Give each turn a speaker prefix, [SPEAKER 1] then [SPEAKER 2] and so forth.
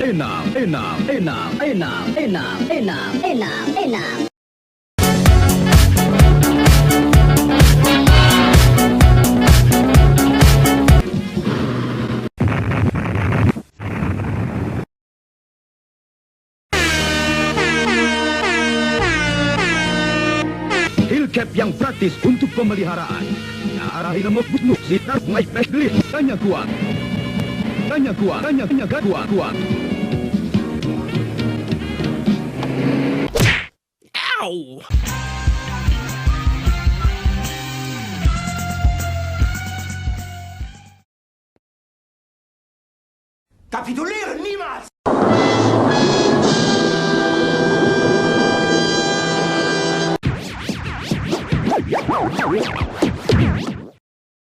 [SPEAKER 1] enam.
[SPEAKER 2] Hillcap yang praktis untuk pemeliharaan. Arah ilmu busuk sitar naik pesli. Tanya kuat.
[SPEAKER 3] Ow!
[SPEAKER 4] Kapitulieren niemals!